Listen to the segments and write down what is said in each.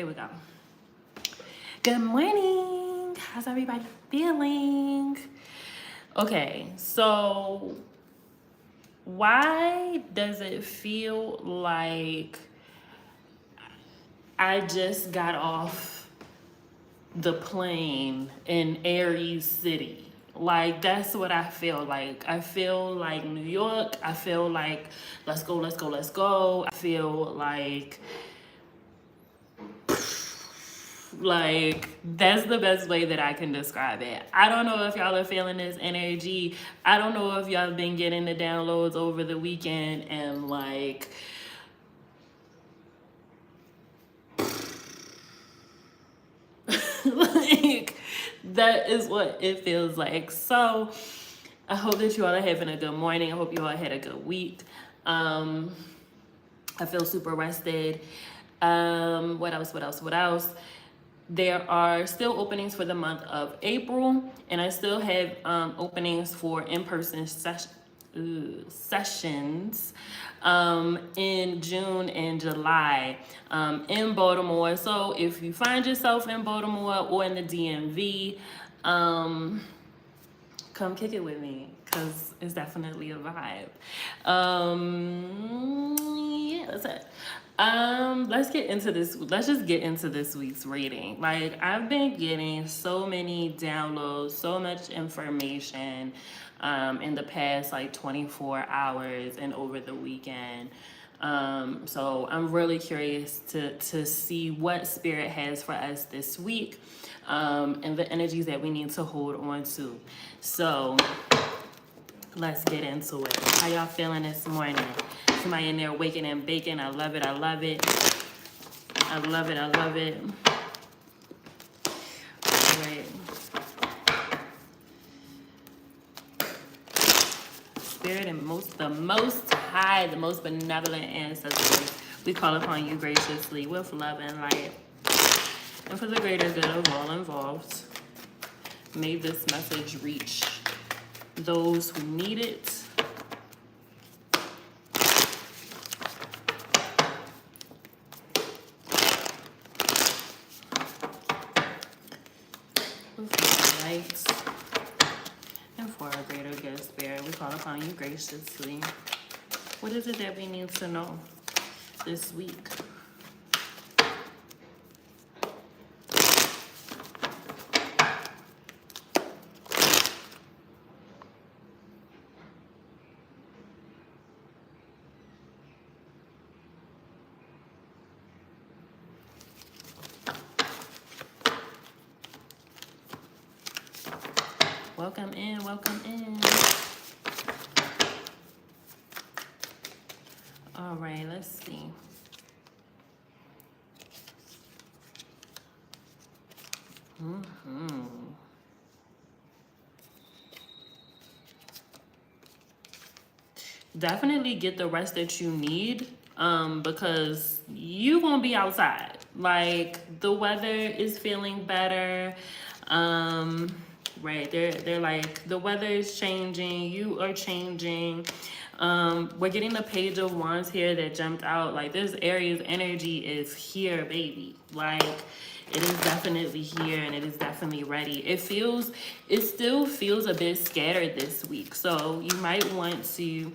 there we go. Good morning. How's everybody feeling? Okay, so why does it feel like I just got off the plane in Aries City? Like, that's what I feel like. I feel like New York. I feel like let's go, let's go, let's go. I feel like that's the best way that I can describe it. I don't know if y'all are feeling this energy. I don't know if y'all have been getting the downloads over the weekend and like like that is what it feels like. So I hope that you all are having a good morning. I hope you all had a good week. I feel super rested. What else? There are still openings for the month of April, and I still have openings for in-person sessions in June and July in Baltimore. So if you find yourself in Baltimore or in the DMV, come kick it with me because it's definitely a vibe. Yeah, that's it. Let's get into this. Let's just get into this week's reading. Like, I've been getting so many downloads, so much information in the past like 24 hours and over the weekend. So I'm really curious to see what Spirit has for us this week, and the energies that we need to hold on to. So let's get into it. How y'all feeling this morning? Somebody in there waking and baking. I love it. I love it. I love it. I love it. All right. Spirit and the most high, the most benevolent ancestors, we call upon you graciously with love and light. And for the greater good of all involved, may this message reach those who need it. With light. And for our greater good, Spirit, we call upon you graciously. What is it that we need to know this week? Welcome in, welcome in. All right, let's see. Definitely get the rest that you need, because you gonna be outside. Like, the weather is feeling better. Right, they're like, the weather is changing, you are changing. We're getting the Page of Wands here that jumped out. Like, this Aries energy is here, baby. Like, it is definitely here and it is definitely ready. It still feels a bit scattered this week. So you might want to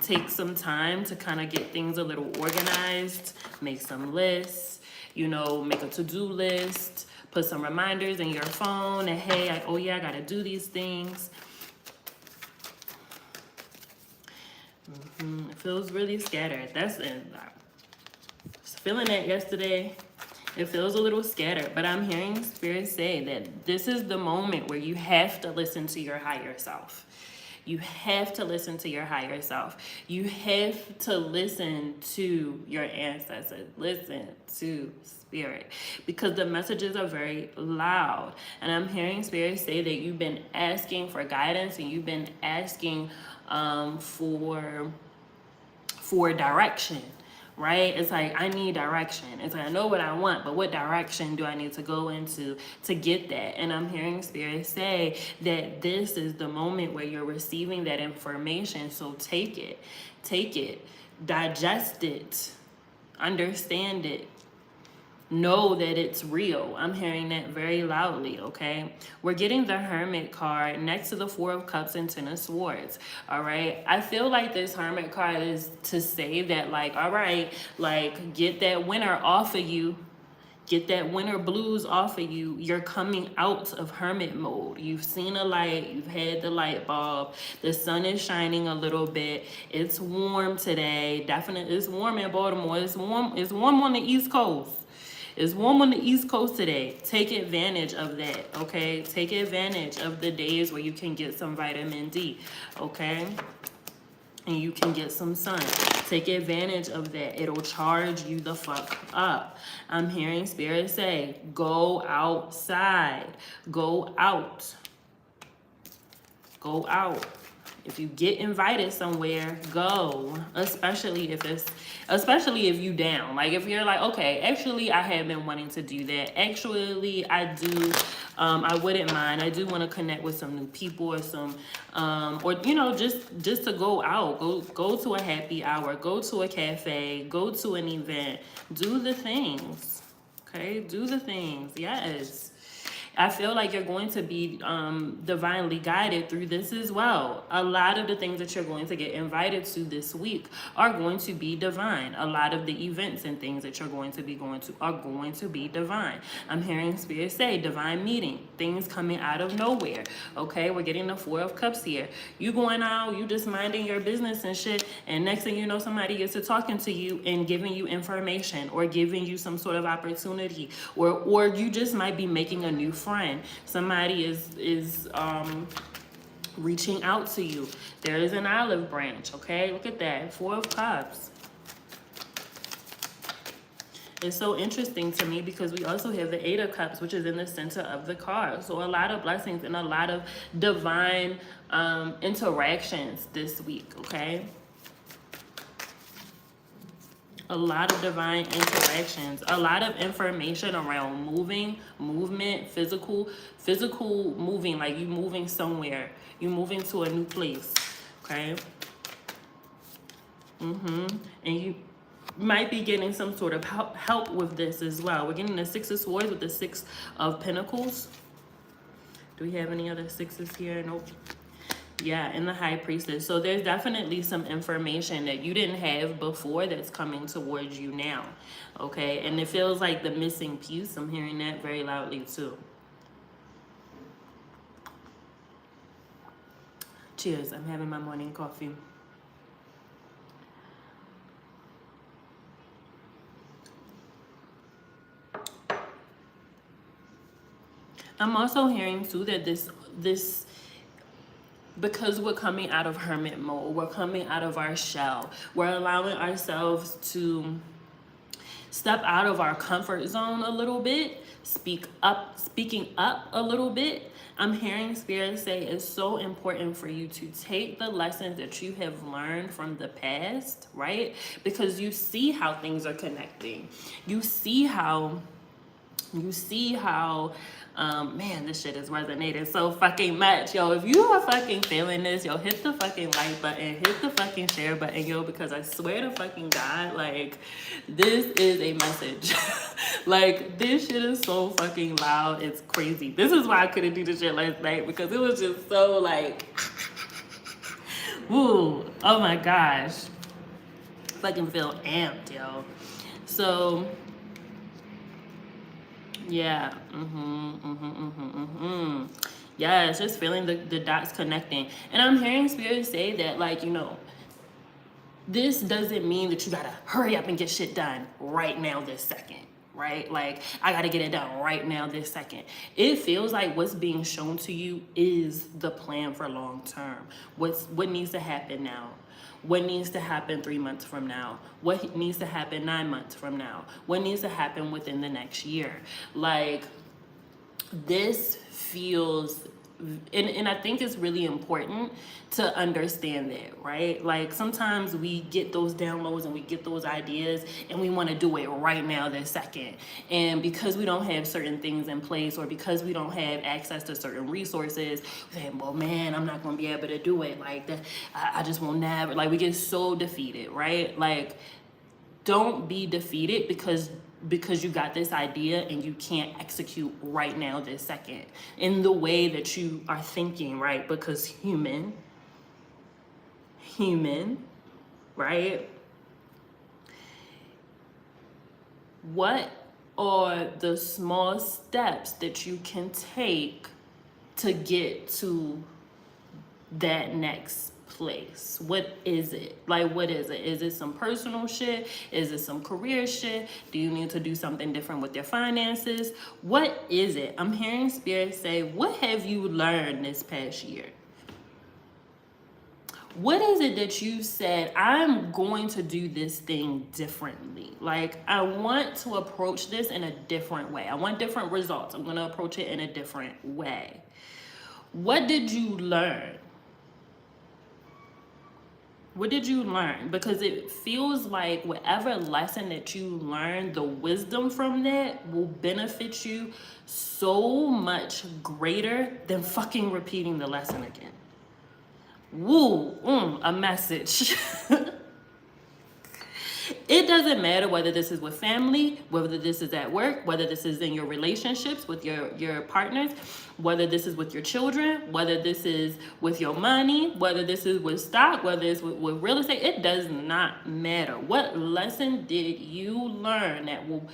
take some time to kind of get things a little organized, make some lists, make a to-do list, put some reminders in your phone and hey, I gotta do these things. It feels really scattered. I was feeling that yesterday. It feels a little scattered, but I'm hearing Spirit say that this is the moment where you have to listen to your higher self. You have to listen to your higher self. You have to listen to your ancestors. Listen to Spirit, because the messages are very loud. And I'm hearing Spirit say that you've been asking for guidance and you've been asking for direction. Right? It's like, I need direction. It's like, I know what I want, but what direction do I need to go into to get that? And I'm hearing Spirit say that this is the moment where you're receiving that information. So take it, digest it, understand it, know that it's real. I'm hearing that very loudly, okay? We're getting the Hermit card next to the Four of Cups and Ten of Swords, all right? I feel like this Hermit card is to say that, like, all right, like, get that winter off of you. Get that winter blues off of you. You're coming out of hermit mode. You've seen a light. You've had the light bulb. The sun is shining a little bit. It's warm today. Definitely, it's warm in Baltimore. It's warm. It's warm on the East Coast. It's warm on the East Coast today. Take advantage of that, okay? Take advantage of the days where you can get some vitamin D, okay? And you can get some sun. Take advantage of that. It'll charge you the fuck up. I'm hearing Spirit say, go outside. Go out. Go out. If you get invited somewhere, go. Especially if you down. Like if you're like, okay, actually I have been wanting to do that. Actually, I do. I wouldn't mind. I do want to connect with some new people or some, or you know, just to go out. Go to a happy hour. Go to a cafe. Go to an event. Do the things. Okay, do the things. Yes. I feel like you're going to be divinely guided through this as well. A lot of the things that you're going to get invited to this week are going to be divine. A lot of the events and things that you're going to be going to are going to be divine. I'm hearing Spirit say divine meeting, things coming out of nowhere. Okay, we're getting the Four of Cups here. You going out, you just minding your business and shit, and next thing you know, somebody gets to talking to you and giving you information or giving you some sort of opportunity, or you just might be making a new friend. Somebody is reaching out to you. There is an olive branch, okay? Look at that, Four of Cups. It's so interesting to me because we also have the Eight of Cups, which is in the center of the card. So a lot of blessings and a lot of divine interactions this week, okay? A lot of divine interactions, a lot of information around movement, physical moving, like you moving somewhere, you moving to a new place, okay? And you might be getting some sort of help with this as well. We're getting the Six of Swords with the Six of Pentacles. Do we have any other sixes here? Nope. Yeah, and the High Priestess. So there's definitely some information that you didn't have before that's coming towards you now, okay? And it feels like the missing piece. I'm hearing that very loudly too. Cheers. I'm having my morning coffee. I'm also hearing too that this because we're coming out of hermit mode, we're coming out of our shell, we're allowing ourselves to step out of our comfort zone a little bit, speaking up a little bit. I'm hearing Spirit say it's so important for you to take the lessons that you have learned from the past, right? Because you see how things are connecting. You see how man, this shit is resonating so fucking much. Yo, if you are fucking feeling this, yo, hit the fucking like button, hit the fucking share button, yo, because I swear to fucking God, like, this is a message. Like, this shit is so fucking loud. It's crazy. This is why I couldn't do this shit last night, because it was just so, like, woo, oh my gosh. Fucking feel amped, yo. So, yeah, yeah, it's just feeling the dots connecting. And I'm hearing Spirit say that, like, you know, this doesn't mean that you gotta hurry up and get shit done right now this second, right? Like, I gotta get it done right now this second. It feels like what's being shown to you is the plan for long term. What needs to happen now? What needs to happen 3 months from now? What needs to happen 9 months from now? What needs to happen within the next year? Like, this feels, and I think it's really important to understand that, right? Like, sometimes we get those downloads and we get those ideas and we want to do it right now this second. And because we don't have certain things in place, or because we don't have access to certain resources, we're saying, well, man, I'm not going to be able to do it. Like, that, I just will never, like, we get so defeated, right? Like, don't be defeated because because you got this idea and you can't execute right now, this second, in the way that you are thinking, right? Because human, right? What are the small steps that you can take to get to that next place? What is it? Like, what is it? Is it some personal shit? Is it some career shit? Do you need to do something different with your finances? What is it? I'm hearing Spirit say, what have you learned this past year? What is it that you said, I'm going to do this thing differently? Like, I want to approach this in a different way. I want different results. I'm going to approach it in a different way. What did you learn? What did you learn? Because it feels like whatever lesson that you learned, the wisdom from that will benefit you so much greater than fucking repeating the lesson again. Woo, a message. It doesn't matter whether this is with family, whether this is at work, whether this is in your relationships with your partners, whether this is with your children, whether this is with your money, whether this is with stock, whether it's with real estate. It does not matter. What lesson did you learn that will,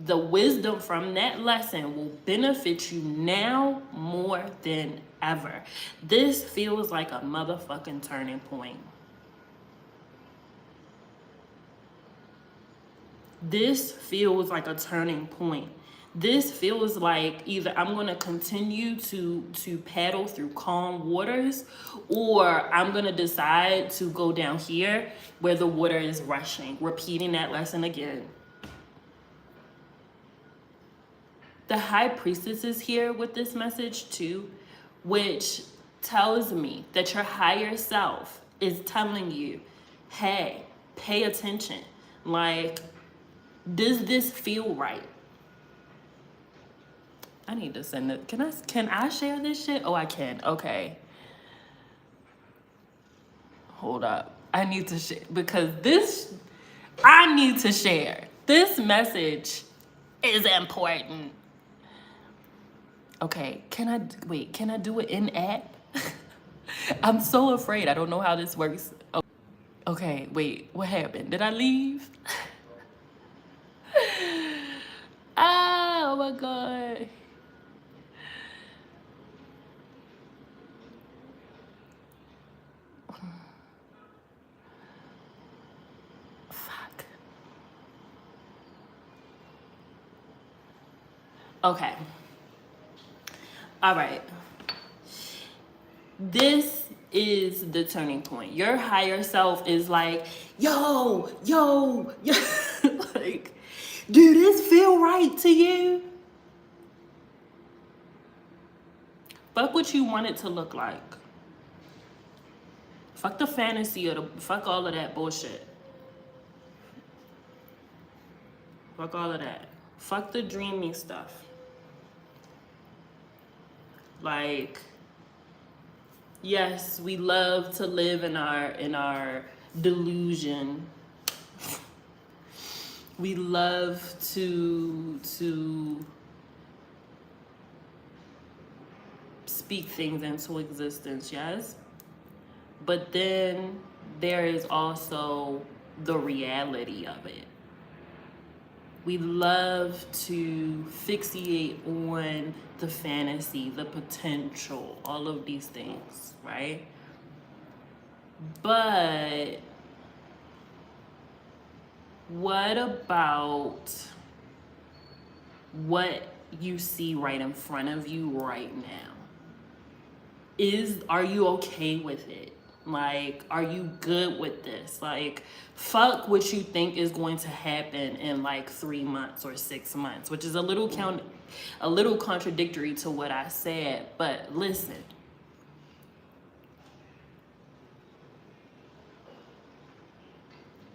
the wisdom from that lesson will benefit you now more than ever? This feels like a motherfucking turning point. This feels like a turning point. This feels like either I'm going to continue to paddle through calm waters, or I'm going to decide to go down here where the water is rushing, repeating that lesson again. The High Priestess is here with this message too, which tells me that your higher self is telling you, hey, pay attention. Like, does this feel right? I need to send it. Can I share this shit? Oh, I can. Okay. Hold up. I need to share because I need to share. This message is important. Okay, can I do it in app? I'm so afraid. I don't know how this works. Okay, wait, what happened? Did I leave? Oh my God. Fuck. Okay. All right. This is the turning point. Your higher self is like, yo. Like, do this feel right to you? Fuck what you want it to look like. Fuck the fantasy fuck all of that bullshit. Fuck all of that. Fuck the dreamy stuff. Like, yes, we love to live in our delusion. We love to speak things into existence, yes? But then there is also the reality of it. We love to fixate on the fantasy, the potential, all of these things, right? But what about what you see right in front of you right now? Are you okay with it? Like, are you good with this? Like, fuck what you think is going to happen in like 3 months or 6 months, which is a little contradictory to what I said, but listen.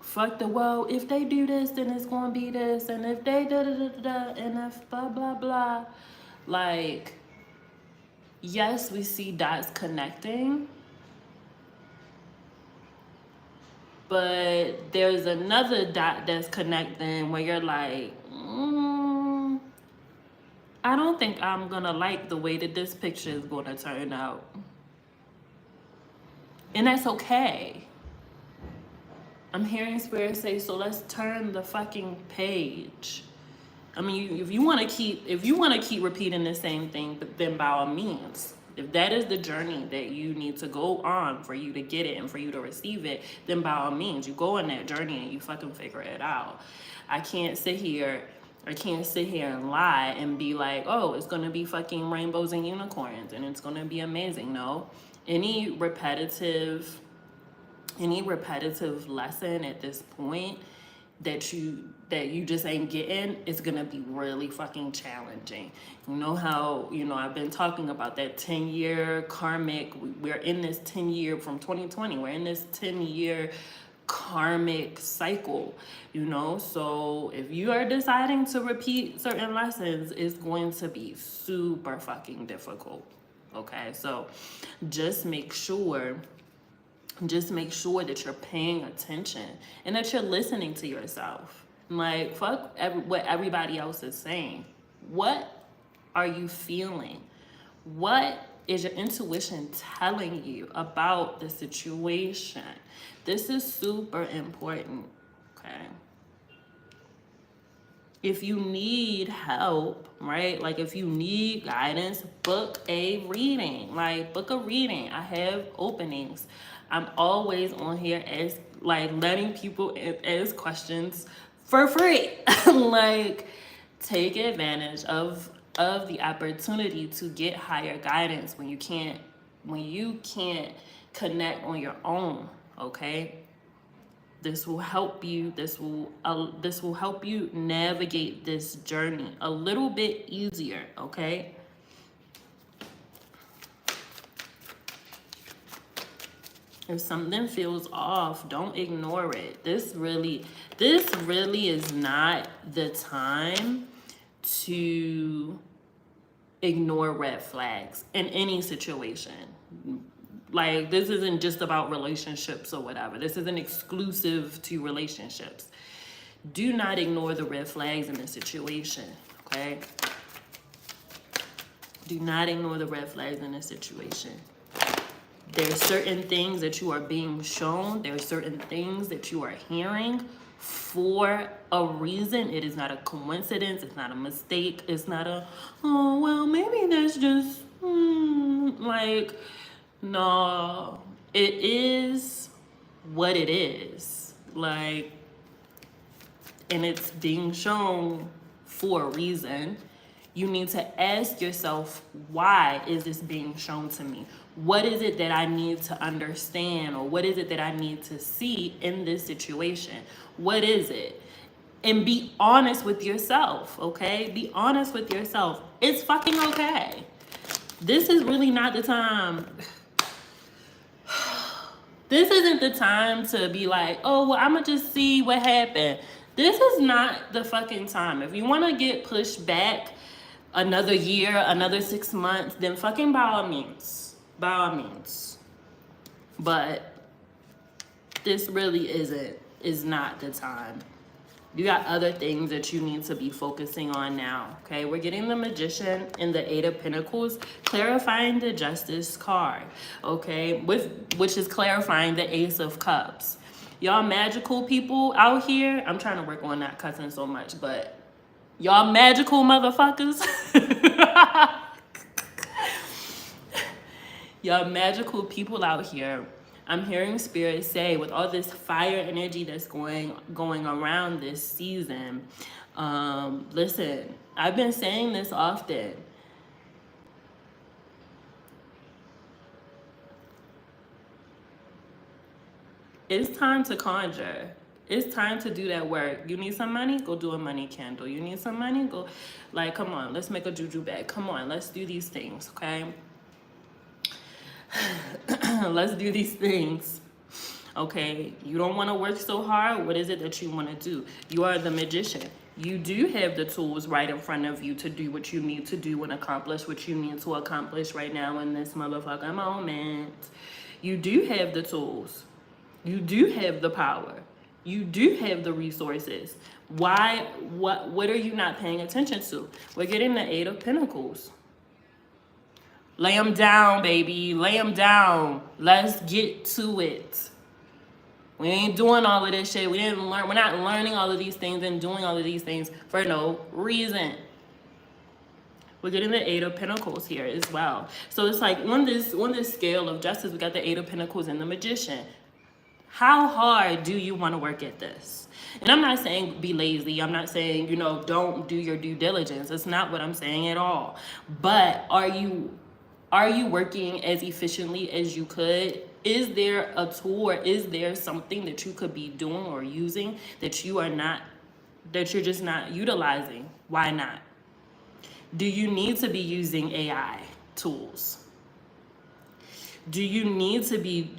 Fuck the, well, if they do this, then it's gonna be this, and if they da-da-da-da-da, and if blah, blah, blah. Like, yes, we see dots connecting, but there's another dot that's connecting where you're like, I don't think I'm gonna like the way that this picture is gonna turn out. And that's okay. I'm hearing spirit say, so let's turn the fucking page. I mean, if you want to keep repeating the same thing, but then by all means, if that is the journey that you need to go on for you to get it and for you to receive it, then by all means, you go on that journey and you fucking figure it out. I can't sit here and lie and be like, oh, it's gonna be fucking rainbows and unicorns and it's gonna be amazing. No, any repetitive lesson at this point that you just ain't getting, is gonna be really fucking challenging. You know how, I've been talking about that 10-year karmic, we're in this 10-year from 2020, we're in this 10-year karmic cycle, so if you are deciding to repeat certain lessons, it's going to be super fucking difficult. Okay, so just make sure that you're paying attention and that you're listening to yourself. Like, fuck what everybody else is saying. What are you feeling? What is your intuition telling you about the situation? This is super important, okay? If you need help, right? Like if you need guidance, book a reading. Like book a reading. I have openings. I'm always on here as letting people ask questions for free. Like take advantage of the opportunity to get higher guidance when you can't connect on your own, okay? This will help you. This will help you navigate this journey a little bit easier, okay? If something feels off, don't ignore it. This really is not the time to ignore red flags in any situation. Like, this isn't just about relationships or whatever. This isn't exclusive to relationships. Do not ignore the red flags in this situation, okay? Do not ignore the red flags in this situation. There's certain things that you are being shown. There are certain things that you are hearing for a reason. It is not a coincidence. It's not a mistake. It's not a, oh, well, maybe that's just, no, it is what it is. Like, and it's being shown for a reason. You need to ask yourself, why is this being shown to me? What is it that I need to understand, or what is it that I need to see in this situation? What is it? And be honest with yourself, okay? Be honest with yourself. It's fucking okay. This is really not the time. This isn't the time to be like, oh, well, I'm gonna just see what happened. This is not the fucking time. If you wanna get pushed back another year, another 6 months, then fucking by all means. By all means. But this really is not the time. You got other things that you need to be focusing on now, okay? We're getting the Magician and the Eight of Pentacles, clarifying the Justice card, okay? Which is clarifying the Ace of Cups. Y'all magical people out here, I'm trying to work on not cussing so much, but y'all magical motherfuckers. Y'all magical people out here. I'm hearing Spirit say, with all this fire energy that's going around this season, listen, I've been saying this often. It's time to conjure. It's time to do that work. You need some money? Go do a money candle. You need some money? Go, come on, let's make a juju bag. Come on, let's do these things, okay? Let's do these things, okay? You don't want to work so hard. What is it that you want to do? You are the Magician. You do have the tools right in front of you to do what you need to do and accomplish what you need to accomplish right now in this motherfucking moment. You do have the tools. You do have the power. You do have the resources. Why? What are you not paying attention to? We're getting the Eight of Pentacles. Lay them down, baby. Lay them down. Let's get to it. We ain't doing all of this shit. We're not learning all of these things and doing all of these things for no reason. We're getting the Eight of Pentacles here as well. So it's like on this scale of justice, we got the Eight of Pentacles and the Magician. How hard do you want to work at this? And I'm not saying be lazy. I'm not saying, don't do your due diligence. That's not what I'm saying at all. But are you working as efficiently as you could? Is there a tool or is there something that you could be doing or using that you're just not utilizing? Why not? Do you need to be using AI tools? Do you need to be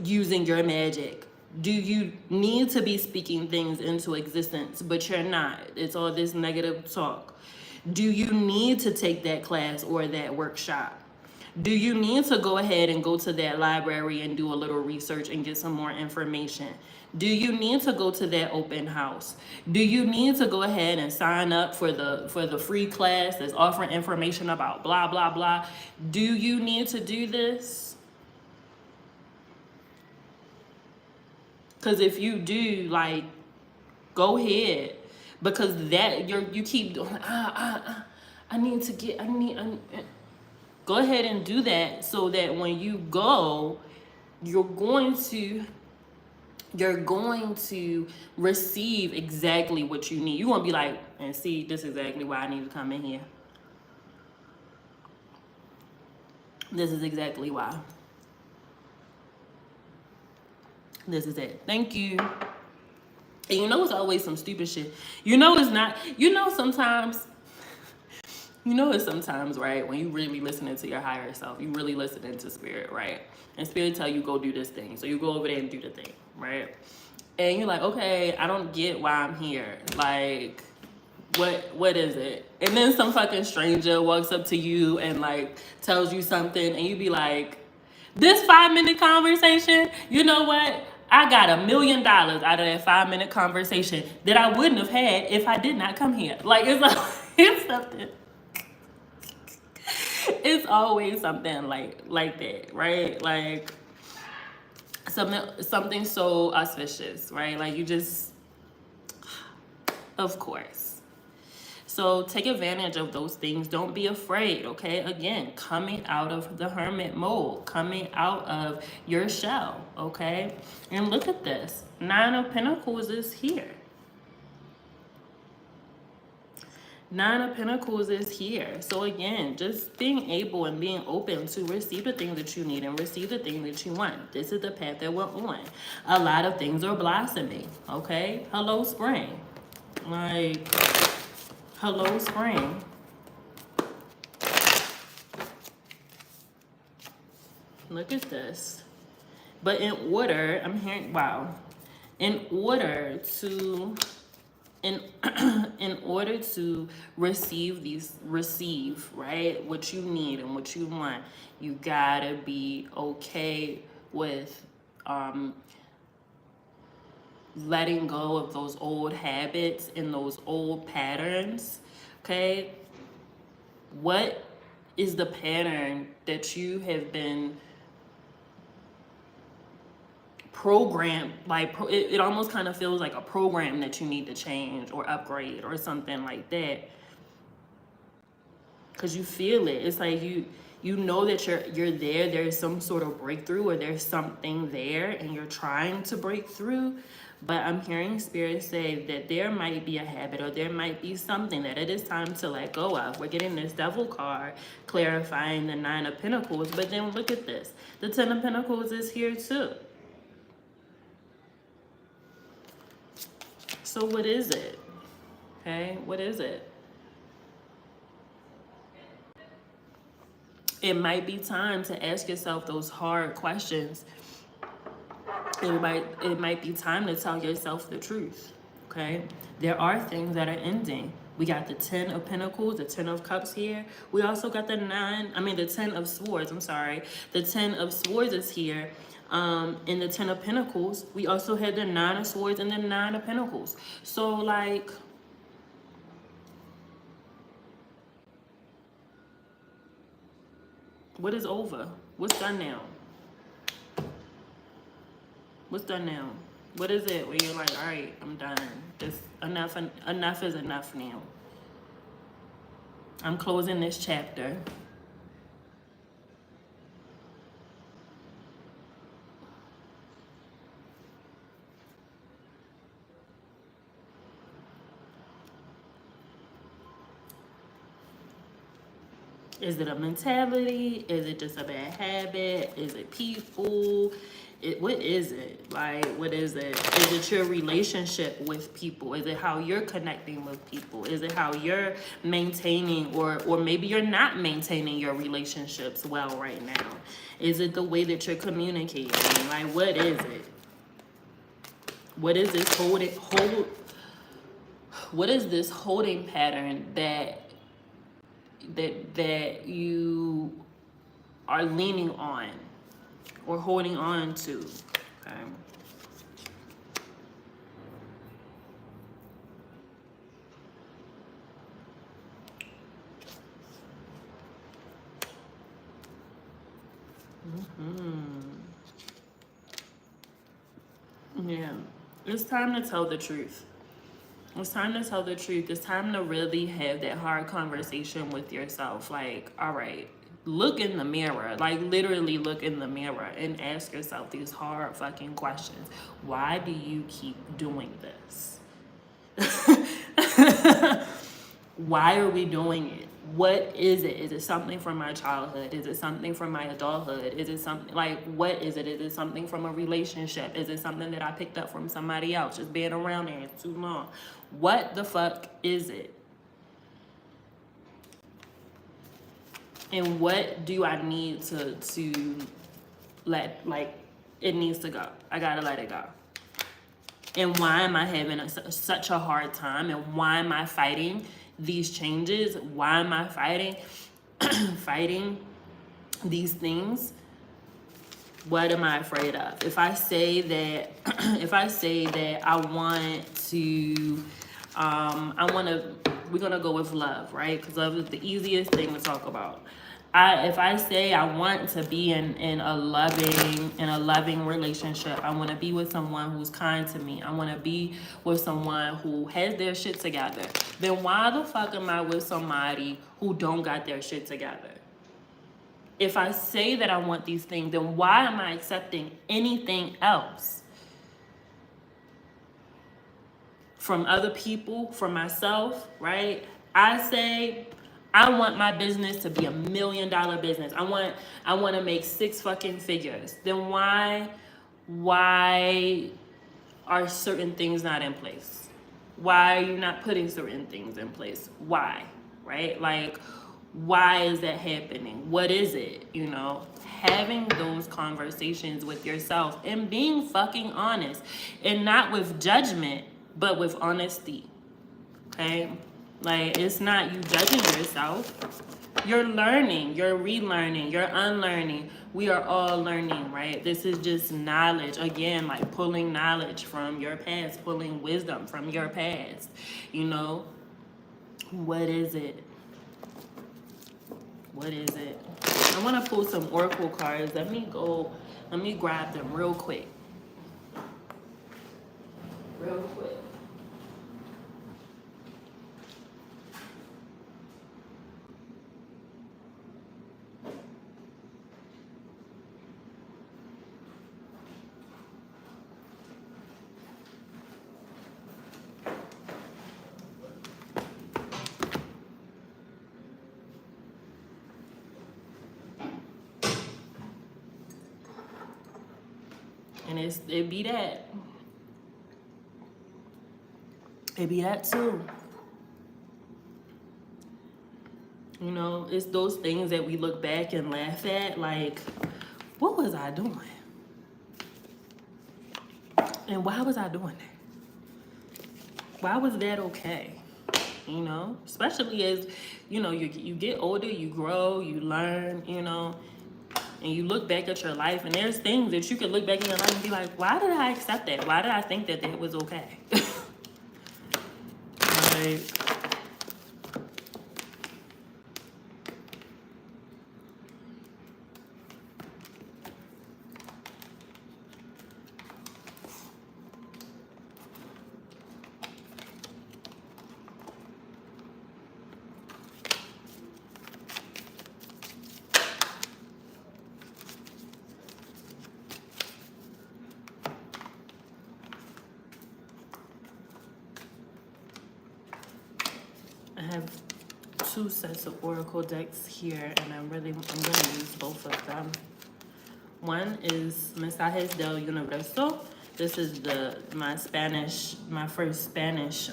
using your magic? Do you need to be speaking things into existence, but you're not? It's all this negative talk. Do you need to take that class or that workshop? Do you need to go ahead and go to that library and do a little research and get some more information? Do you need to go to that open house? Do you need to go ahead and sign up for the free class that's offering information about blah, blah, blah? Do you need to do this? Because if you do, like, go ahead. Because that you keep doing, go ahead and do that so that when you go, you're going to receive exactly what you need. You're going to be like, and see, this is exactly why I need to come in here. This is exactly why. This is it. Thank you. And it's always some stupid shit. It's not, sometimes, right, when you really listening to your higher self, you really listening to spirit, right? And spirit tell you go do this thing. So you go over there and do the thing, right? And you're like, okay, I don't get why I'm here. Like, what is it? And then some fucking stranger walks up to you and like tells you something and you be like, this 5-minute conversation, you know what? I got $1 million out of that 5-minute conversation that I wouldn't have had if I did not come here. Like, it's something. It's always something like that, right? Like something so auspicious, right? Like you just, of course. So take advantage of those things. Don't be afraid, okay? Again, coming out of the hermit mode, coming out of your shell, okay? And look at this. 9 of Pentacles is here. 9 of Pentacles is here. So again, just being able and being open to receive the things that you need and receive the thing that you want. This is the path that we're on. A lot of things are blossoming, okay? Hello, spring. Like, hello, spring. Look at this. But in order, I'm hearing, wow. In order to receive, right, what you need and what you want, you gotta be okay with letting go of those old habits and those old patterns, okay? What is the pattern that you have been programmed, like it almost kind of feels like a program that you need to change or upgrade or something like that, because you feel it. It's like you know that you're there. There's some sort of breakthrough or there's something there and you're trying to break through. But I'm hearing spirit say that there might be a habit or there might be something that it is time to let go of. We're getting this Devil card clarifying the 9 of Pentacles. But then look at this. The 10 of Pentacles is here too. So what is it? Okay, what is it? It might be time to ask yourself those hard questions. It might be time to tell yourself the truth, okay? There are things that are ending. We got the 10 of Pentacles, the 10 of Cups here. We also got the 10 of Swords, I'm sorry. The 10 of Swords is here. In the Ten of Pentacles, we also had the Nine of Swords and the Nine of Pentacles. So, like, what is over? What's done now? What's done now? What is it where you're like, all right, I'm done. This enough is enough now. I'm closing this chapter. Is it a mentality? Is it just a bad habit? Is it people? What is it? Like, what is it? Is it your relationship with people? Is it how you're connecting with people? Is it how you're maintaining or maybe you're not maintaining your relationships well right now? Is it the way that you're communicating? Like, what is it? What is this what is this holding pattern that you are leaning on or holding on to? Okay. Yeah. It's time to tell the truth. It's time to tell the truth. It's time to really have that hard conversation with yourself. Like, all right, look in the mirror. Like, literally look in the mirror and ask yourself these hard fucking questions. Why do you keep doing this? Why are we doing it? What is it? Is it something from my childhood? Is it something from my adulthood? Is it something like, what is it? Is it something from a relationship? Is it something that I picked up from somebody else just being around there too long? What the fuck is it? And what do I need to let, like, it needs to go. I gotta let it go. And why am I having such a hard time? And why am I fighting these changes? Why am I fighting these things? What am I afraid of? If I say that I want to, we're gonna go with love, right? Because love is the easiest thing to talk about. If I say I want to be in a loving relationship, I want to be with someone who's kind to me, I want to be with someone who has their shit together, then why the fuck am I with somebody who don't got their shit together? If I say that I want these things, then why am I accepting anything else? From other people, from myself, right? I say I want my business to be $1 million business. I want to make 6 fucking figures. Then why are certain things not in place? Why are you not putting certain things in place? Why? Right? Like, why is that happening? What is it? You know, having those conversations with yourself and being fucking honest, and not with judgment, but with honesty. Okay? Like, it's not you judging yourself. You're learning, you're relearning, you're unlearning. We are all learning, right? This is just knowledge. Again, like pulling knowledge from your past, pulling wisdom from your past. You know, what is it? What is it? I want to pull some oracle cards. Let me grab them real quick. Real quick. And it be that. It be that too. You know, it's those things that we look back and laugh at, like, what was I doing? And why was I doing that? Why was that okay? You know, especially as, you know, you get older, you grow, you learn, you know, and you look back at your life, and there's things that you could look back in your life and be like, why did I accept that? Why did I think that that was okay? Like, I have 2 sets of oracle decks here, and I'm gonna use both of them. One is Mensajes del Universo. This is my first Spanish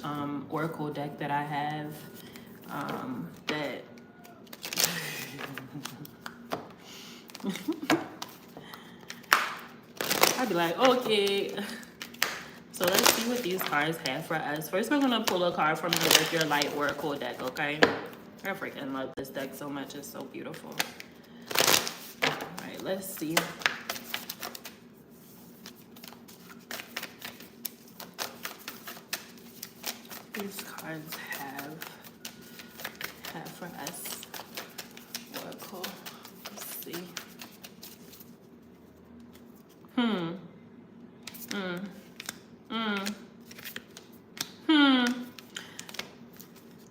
oracle deck that I have. That I'd be like, okay. So let's see what these cards have for us. First, we're gonna pull a card from the Work Your Light oracle deck. Okay, I freaking love this deck so much. It's so beautiful. All right, let's see. These cards have for us oracle. Let's see.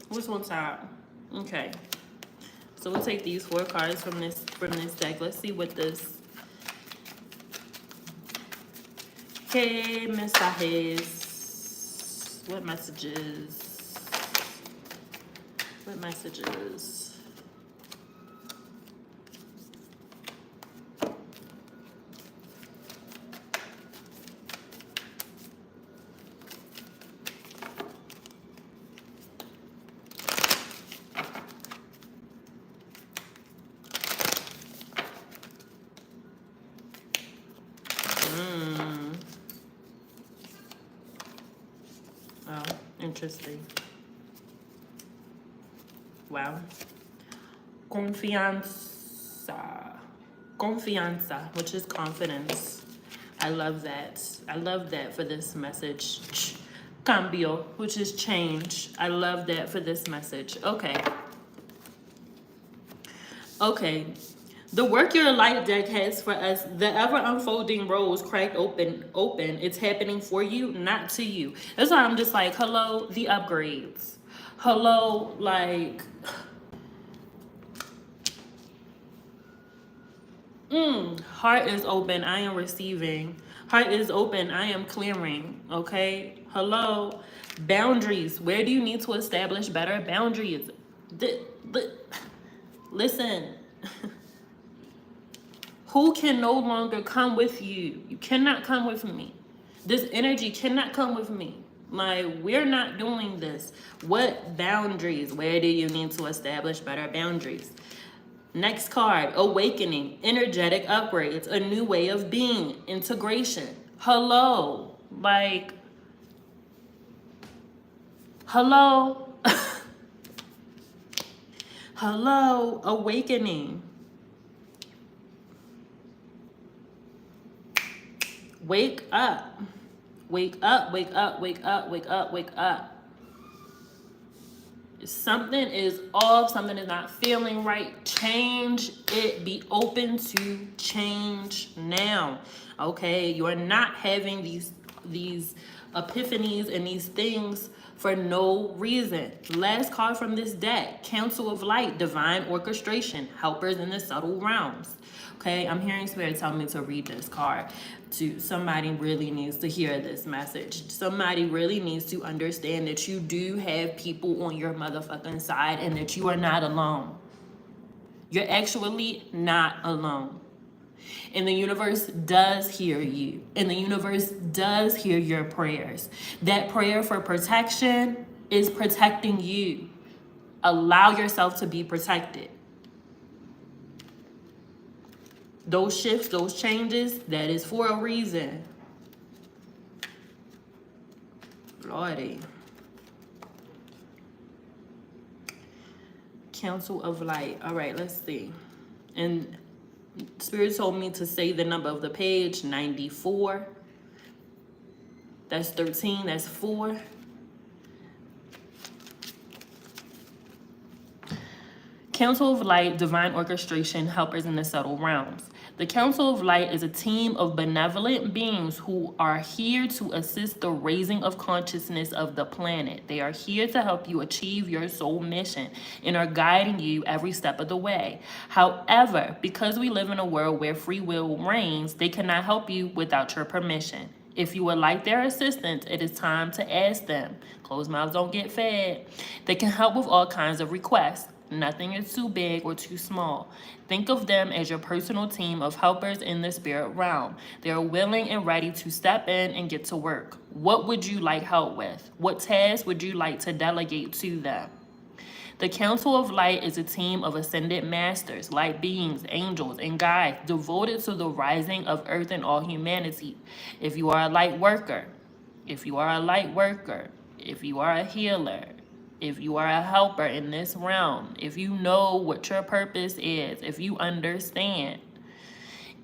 Which one's out? Okay. So we'll take these 4 cards from this deck. Let's see what this. Okay, mensajes. What messages? What messages? Oh, interesting. Wow. Confianza, which is confidence. I love that. I love that for this message. Cambio, which is change. I love that for this message. Okay. Okay. The Work Your Light deck has for us the ever unfolding rose cracked open. It's happening for you, not to you. That's why I'm just like, hello, the upgrades. Hello, like, heart is open, I am receiving. Heart is open, I am clearing. Okay, hello, boundaries. Where do you need to establish better boundaries? Listen. Who can no longer come with you? You cannot come with me. This energy cannot come with me. Like, we're not doing this. What boundaries? Where do you need to establish better boundaries? Next card, awakening, energetic upgrades, a new way of being, integration. Hello. Like, hello. Hello, awakening. Wake up. Wake up, wake up, wake up, wake up, wake up. Something is off, something is not feeling right. Change it. Be open to change now. Okay? You are not having these epiphanies and these things for no reason. Last card from this deck, Council of Light, divine orchestration, helpers in the subtle realms. Okay, I'm hearing Spirit tell me to read this card. Somebody really needs to hear this message. Somebody really needs to understand that you do have people on your motherfucking side and that you are not alone. You're actually not alone. And the universe does hear you. And the universe does hear your prayers. That prayer for protection is protecting you. Allow yourself to be protected. Those shifts, those changes, that is for a reason. Lordy. Council of Light. All right, let's see. And Spirit told me to say the number of the page, 94. That's 13, that's 4. Council of Light, divine orchestration, helpers in the subtle realms. The Council of Light is a team of benevolent beings who are here to assist the raising of consciousness of the planet. They are here to help you achieve your soul mission and are guiding you every step of the way. However, because we live in a world where free will reigns, they cannot help you without your permission. If you would like their assistance, it is time to ask them. Closed mouths don't get fed. They can help with all kinds of requests. Nothing is too big or too small. Think of them as your personal team of helpers in the spirit realm. They are willing and ready to step in and get to work. What would you like help with? What tasks would you like to delegate to them? The Council of Light is a team of ascended masters, light beings, angels, and guides devoted to the rising of earth and all humanity. If you are a light worker, if you are a healer, if you are a helper in this realm, if you know what your purpose is, if you understand,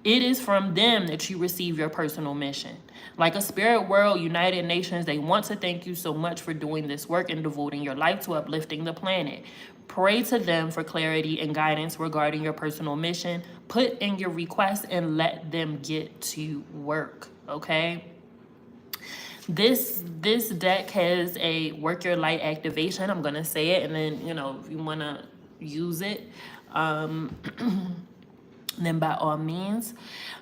it is from them that you receive your personal mission. Like a spirit world, United Nations, they want to thank you so much for doing this work and devoting your life to uplifting the planet. Pray to them for clarity and guidance regarding your personal mission. Put in your requests and let them get to work, okay? This deck has a work your light activation. I'm gonna say it, and then if you wanna use it, then by all means.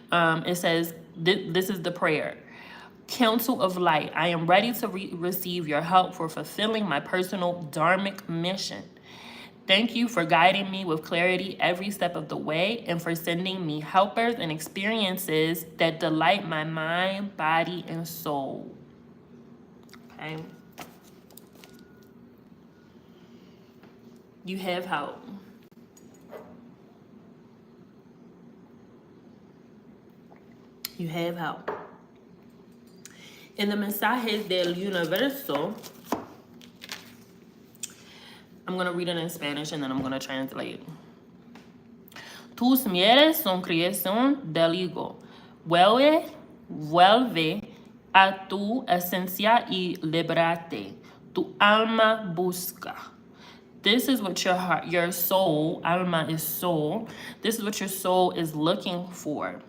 It says this is the prayer. Council of Light, I am ready to receive your help for fulfilling my personal dharmic mission. Thank you for guiding me with clarity every step of the way and for sending me helpers and experiences that delight my mind, body, and soul. Okay. You have help. You have help. In the mensajes del universo, I'm going to read it in Spanish and then I'm going to translate. Tus mieres son creación del ego. Vuelve a tu esencia y líbrate. Tu alma busca. This is what your heart, your soul, alma is soul. This is what your soul is looking for.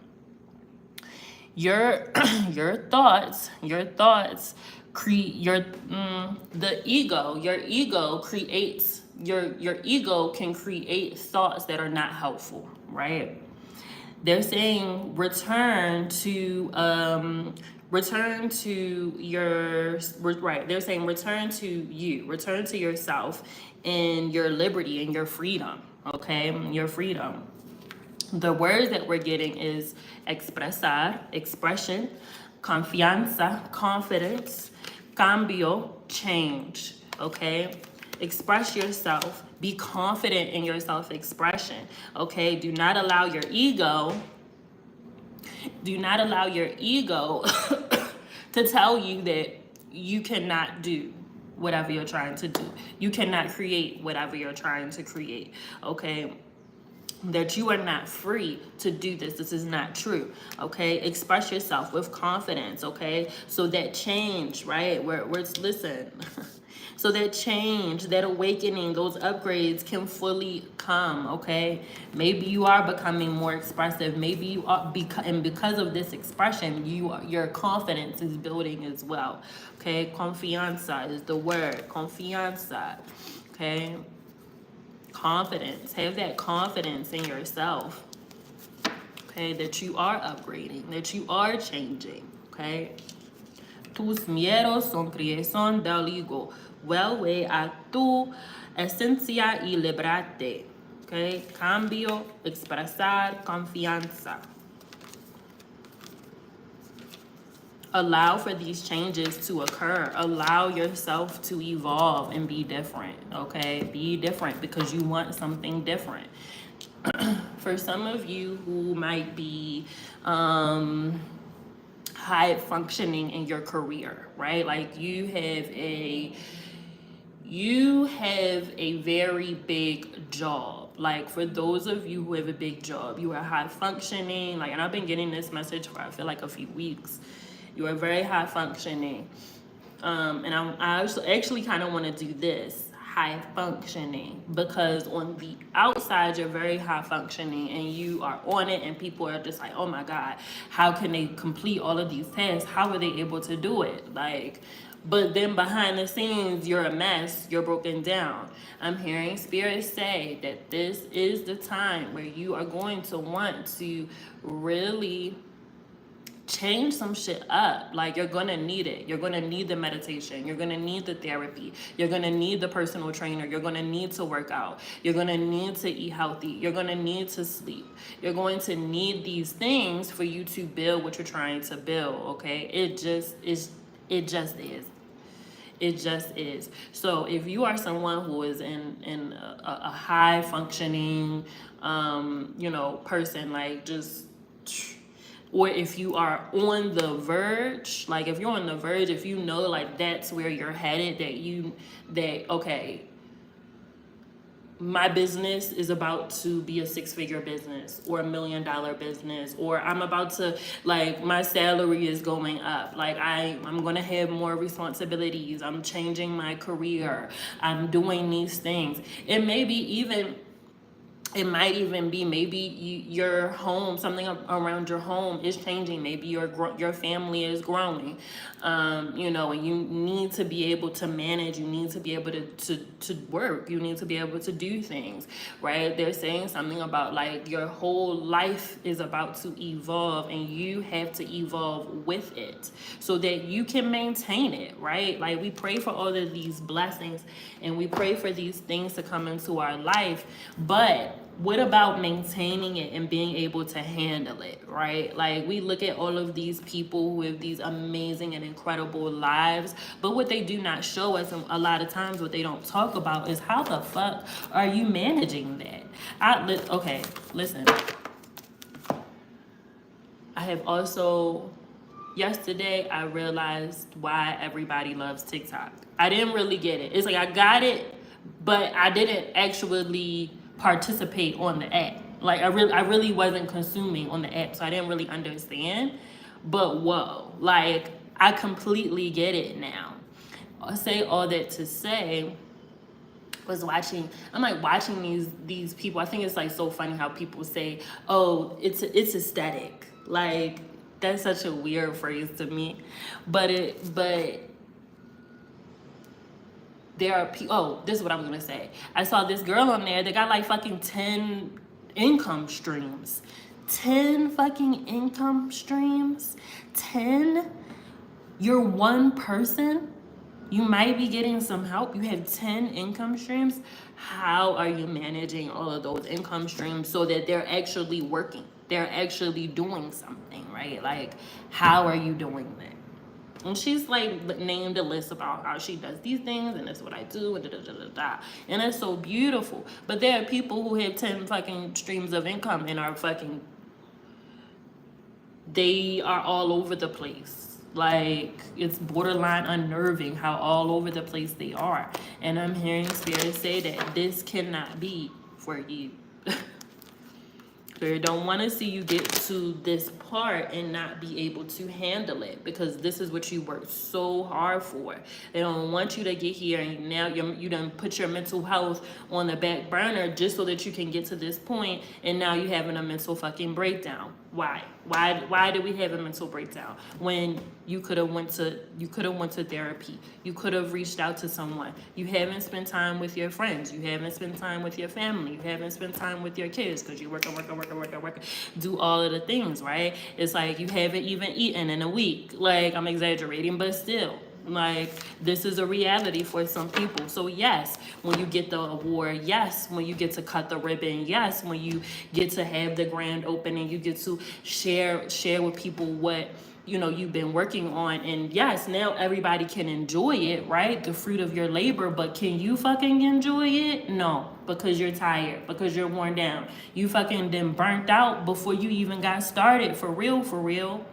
Your thoughts create the ego. Your ego creates your ego can create thoughts that are not helpful, right? They're saying return to your right. They're saying return to you, return to yourself and your liberty and your freedom. Okay, your freedom. The words that we're getting is expresar, expression, confianza, confidence, cambio, change, okay? Express yourself. Be confident in your self-expression, okay? Do not allow your ego to tell you that you cannot do whatever you're trying to do. You cannot create whatever you're trying to create, okay? That you are not free to do this. This is not true, okay? Express yourself with confidence, okay? So that change, right? Listen. So that change, that awakening, those upgrades can fully come, okay? Maybe you are becoming more expressive. Maybe you are, and because of this expression, your confidence is building as well, okay? Confianza is the word, confianza, okay? Confidence. Have that confidence in yourself, okay, that you are upgrading, that you are changing, okay? Tus miedos son creación del ego. Vuelve a tu esencia y líbrate, okay? Cambio, expresar, confianza. Allow for these changes to occur. Allow yourself to evolve and be different, okay? Be different because you want something different. For some of you who might be high functioning in your career, right? Like you have a very big job, Like, for those of you who have a big job, you are high functioning, like, and I've been getting this message for, I feel like, a few weeks. You are very high functioning. And I actually kind of want to do this, high functioning, because on the outside you're very high functioning and you are on it, and people are just like, oh my God, how can they complete all of these tasks? How are they able to do it? Like, but then behind the scenes, you're a mess, you're broken down. I'm hearing Spirit say that this is the time where you are going to want to really change some shit up. Like, you're gonna need it. You're gonna need the meditation. You're gonna need the therapy. You're gonna need the personal trainer. You're gonna need to work out. You're gonna need to eat healthy. You're gonna need to sleep. You're going to need these things for you to build what you're trying to build. Okay, it just is. It just is. It just is. So if you are someone who is in a high functioning person, like, just, or if you are on the verge, like, if you're on the verge, if you know, like, that's where you're headed, that okay, my business is about to be a 6-figure business or $1 million business, or I'm about to, like, my salary is going up, like, I'm going to have more responsibilities, I'm changing my career, I'm doing these things. It might even be maybe your home, something around your home is changing. Maybe your family is growing, and you need to be able to manage. You need to be able to work. You need to be able to do things, right? They're saying something about, like, your whole life is about to evolve, and you have to evolve with it so that you can maintain it, right? Like, we pray for all of these blessings, and we pray for these things to come into our life, but what about maintaining it and being able to handle it, right? Like, we look at all of these people who have these amazing and incredible lives, but what they do not show us, and a lot of times what they don't talk about, is how the fuck are you managing that? Okay, listen. I have also, yesterday, I realized why everybody loves TikTok. I didn't really get it. It's like, I got it, but I didn't actually participate on the app. Like, I really wasn't consuming on the app, so I didn't really understand. But whoa, like, I completely get it now. I'll say all that to say, I'm like watching these people. I think it's, like, so funny how people say, oh, it's aesthetic. Like, that's such a weird phrase to me, but there are people. Oh, this is what I'm gonna say. I saw this girl on there that got, like, fucking 10 income streams. 10 fucking income streams. 10. You're one person. You might be getting some help. You have 10 income streams. How are you managing all of those income streams so that they're actually working? They're actually doing something, right? Like, how are you doing that? And she's, like, named a list about how she does these things, and that's what I do, and da-da-da-da-da. And it's so beautiful. But there are people who have 10 fucking streams of income and are fucking, they are all over the place. Like, it's borderline unnerving how all over the place they are. And I'm hearing Spirit say that this cannot be for you. They don't want to see you get to this part and not be able to handle it, because this is what you worked so hard for. They don't want you to get here and now you done put your mental health on the back burner just so that you can get to this point, and now you're having a mental fucking breakdown. Why did we have a mental breakdown when you could have went to therapy? You could have reached out to someone. You haven't spent time with your friends. You haven't spent time with your family. You haven't spent time with your kids because you're working, do all of the things, right? It's like you haven't even eaten in a week. Like, I'm exaggerating, but still. Like, this is a reality for some people. So yes, when you get the award, yes, when you get to cut the ribbon, yes, when you get to have the grand opening, you get to share with people what you've been working on, and yes, now everybody can enjoy it, right? The fruit of your labor. But can you fucking enjoy it? No, because you're tired, because you're worn down. You fucking then burnt out before you even got started, for real.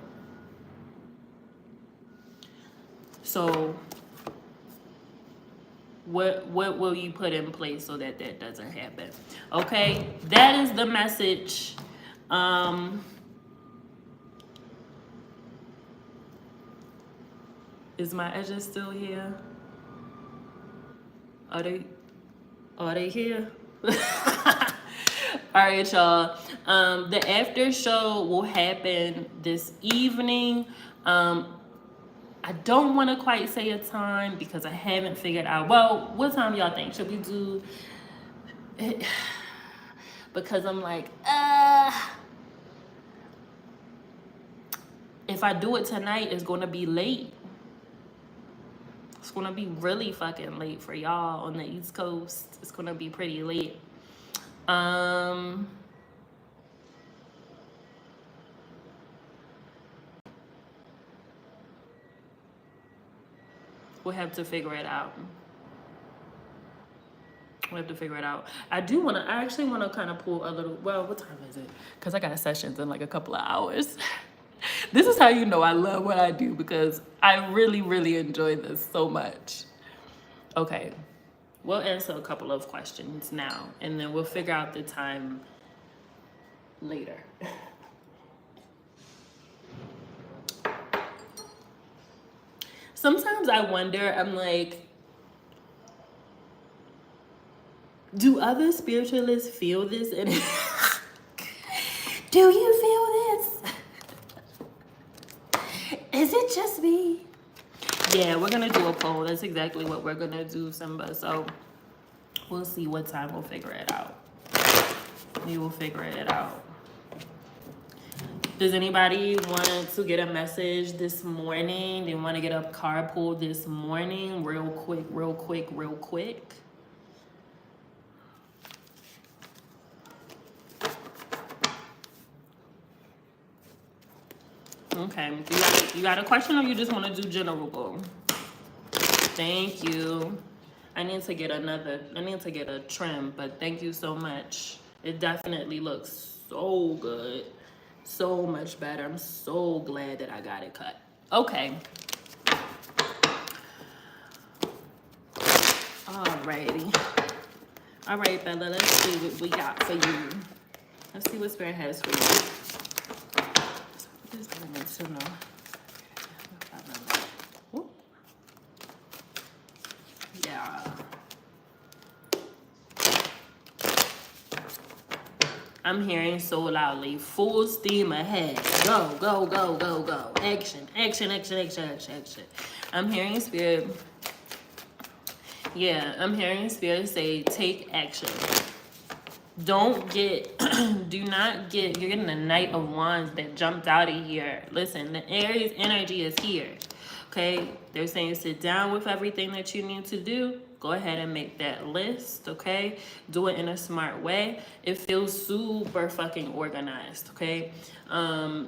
So What will you put in place so that that doesn't happen? Okay, that is the message. Is my edges still here? Are they here? All right, y'all. The after show will happen this evening. I don't want to quite say a time because I haven't figured out. Well, what time y'all think? Should we do it? Because I'm like, if I do it tonight, it's going to be late. It's going to be really fucking late for y'all on the East Coast. It's going to be pretty late. We'll have to figure it out. We have to figure it out. I actually want to kind of pull a little, well, what time is it? Because I got sessions in like a couple of hours. This is how you know I love what I do, because I really, really enjoy this so much. Okay, we'll answer a couple of questions now, and then we'll figure out the time later. Sometimes I wonder, I'm like, do other spiritualists feel this? And do you feel this? Is it just me? Yeah, we're gonna do a poll. That's exactly what we're gonna do, Simba. So we'll see what time we'll figure it out. We will figure it out. Does anybody want to get a message this morning? They want to get a card pulled this morning? Real quick. Okay, you got a question, or you just want to do general goal? Thank you. I need to get a trim, but thank you so much. It definitely looks so good. So much better. I'm so glad that I got it cut. Okay. Alrighty. All right, Bella, let's see what we got for you. Let's see what Spirit has for you. This is what I need to know. Yeah. I'm hearing so loudly, full steam ahead. Go, go, go, go, go. Action, action, action, action, action, action. I'm hearing Spirit. Yeah, I'm hearing Spirit say, take action. Don't get, do not get, you're getting the Knight of Wands that jumped out of here. Listen, the Aries energy is here. Okay, they're saying sit down with everything that you need to do. Go ahead and make that list, okay? Do it in a smart way. It feels super fucking organized, okay?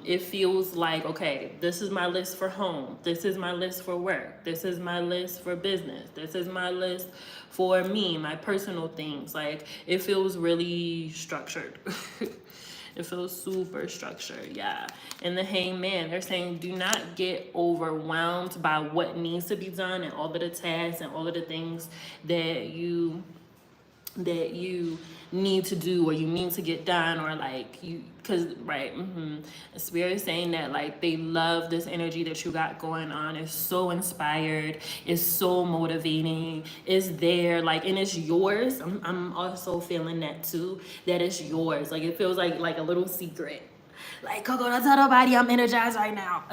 It feels like, okay, this is my list for home. This is my list for work. This is my list for business. This is my list for me, my personal things. Like, it feels really structured. It feels super structured, yeah. And the Hangman, they're saying do not get overwhelmed by what needs to be done and all of the tasks and all of the things that you need to do or you need to get done, or like you, because right, Spirit is saying that like they love this energy that you got going on. It's so inspired, it's so motivating, it's there, like, and it's yours. I'm also feeling that too, that it's yours. Like it feels like a little secret, like, Coco, don't tell nobody I'm energized right now.